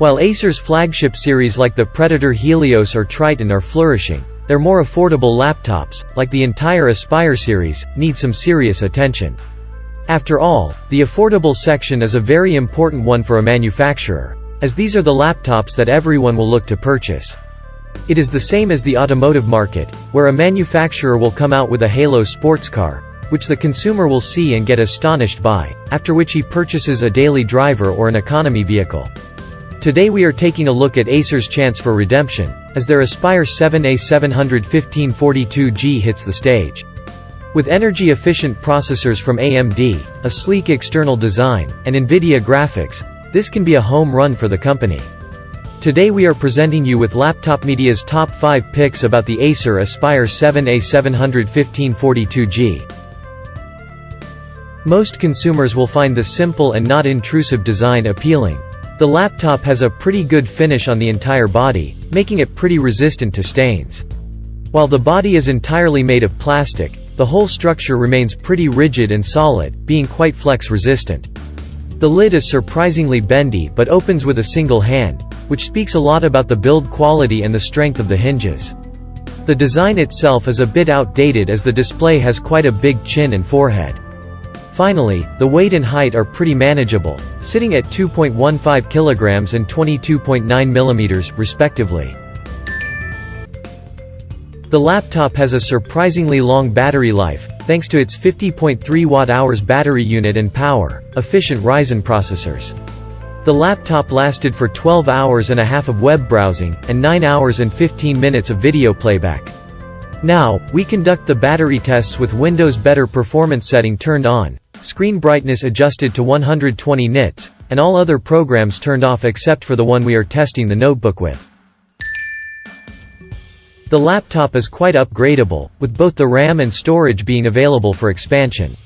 While Acer's flagship series like the Predator Helios or Triton are flourishing, their more affordable laptops, like the entire Aspire series, need some serious attention. After all, the affordable section is a very important one for a manufacturer, as these are the laptops that everyone will look to purchase. It is the same as the automotive market, where a manufacturer will come out with a Halo sports car, which the consumer will see and get astonished by, after which he purchases a daily driver or an economy vehicle. Today we are taking a look at Acer's chance for redemption, as their Aspire 7 A715-42G hits the stage. With energy-efficient processors from AMD, a sleek external design, and NVIDIA graphics, this can be a home run for the company. Today we are presenting you with Laptop Media's top 5 picks about the Acer Aspire 7 A715-42G. Most consumers will find the simple and not intrusive design appealing. The laptop has a pretty good finish on the entire body, making it pretty resistant to stains. While the body is entirely made of plastic, the whole structure remains pretty rigid and solid, being quite flex-resistant. The lid is surprisingly bendy but opens with a single hand, which speaks a lot about the build quality and the strength of the hinges. The design itself is a bit outdated as the display has quite a big chin and forehead. Finally, the weight and height are pretty manageable, sitting at 2.15 kilograms and 22.9 millimeters, respectively. The laptop has a surprisingly long battery life, thanks to its 50.3 watt-hours battery unit and power-efficient Ryzen processors. The laptop lasted for 12 hours and a half of web browsing, and 9 hours and 15 minutes of video playback. Now, we conduct the battery tests with Windows Better Performance setting turned on, screen brightness adjusted to 120 nits, and all other programs turned off except for the one we are testing the notebook with. The laptop is quite upgradable, with both the RAM and storage being available for expansion.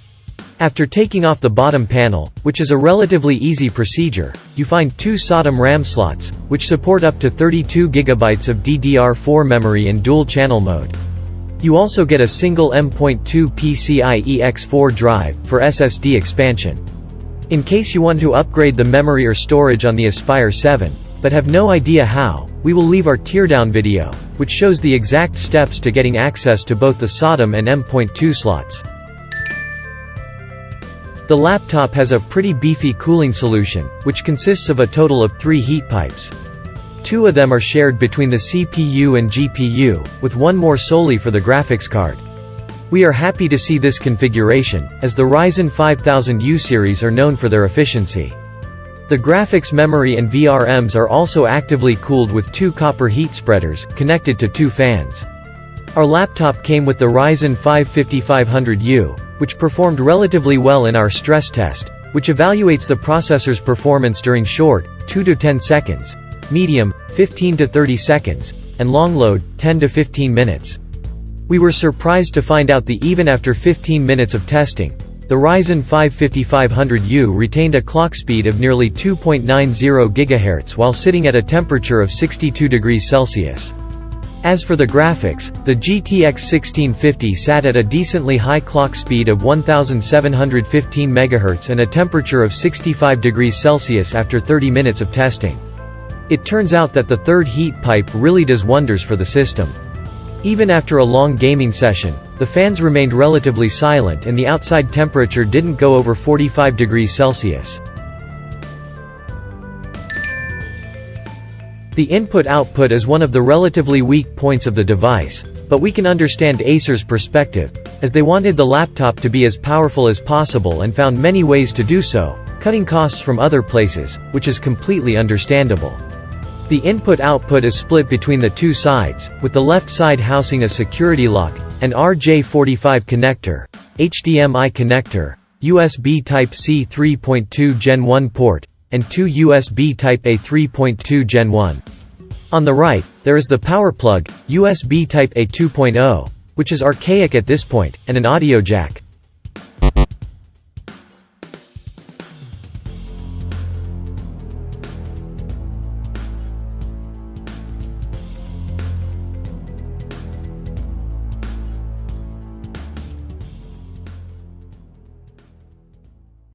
After taking off the bottom panel, which is a relatively easy procedure, you find 2 SODIMM RAM slots, which support up to 32 GB of DDR4 memory in dual-channel mode. You also get a single M.2 PCIe X4 drive, for SSD expansion. In case you want to upgrade the memory or storage on the Aspire 7, but have no idea how, we will leave our teardown video, which shows the exact steps to getting access to both the SODIMM and M.2 slots. The laptop has a pretty beefy cooling solution, which consists of a total of 3 heat pipes. 2 of them are shared between the CPU and GPU, with one more solely for the graphics card. We are happy to see this configuration, as the Ryzen 5000U series are known for their efficiency. The graphics memory and VRMs are also actively cooled with 2 copper heat spreaders, connected to 2 fans. Our laptop came with the Ryzen 5 5500U, which performed relatively well in our stress test, which evaluates the processor's performance during short, 2 to 10 seconds, medium, 15 to 30 seconds, and long load, 10 to 15 minutes. We were surprised to find out that even after 15 minutes of testing, the Ryzen 5 5500U retained a clock speed of nearly 2.90 GHz while sitting at a temperature of 62 degrees Celsius. As for the graphics, the GTX 1650 sat at a decently high clock speed of 1715 MHz and a temperature of 65 degrees Celsius after 30 minutes of testing. It turns out that the third heat pipe really does wonders for the system. Even after a long gaming session, the fans remained relatively silent and the outside temperature didn't go over 45 degrees Celsius. The input-output is one of the relatively weak points of the device, but we can understand Acer's perspective, as they wanted the laptop to be as powerful as possible and found many ways to do so, cutting costs from other places, which is completely understandable. The input-output is split between the 2 sides, with the left side housing a security lock, an RJ45 connector, HDMI connector, USB Type-C 3.2 Gen 1 port, and 2 USB Type-A 3.2 Gen 1. On the right, there is the power plug, USB Type-A 2.0, which is archaic at this point, and an audio jack.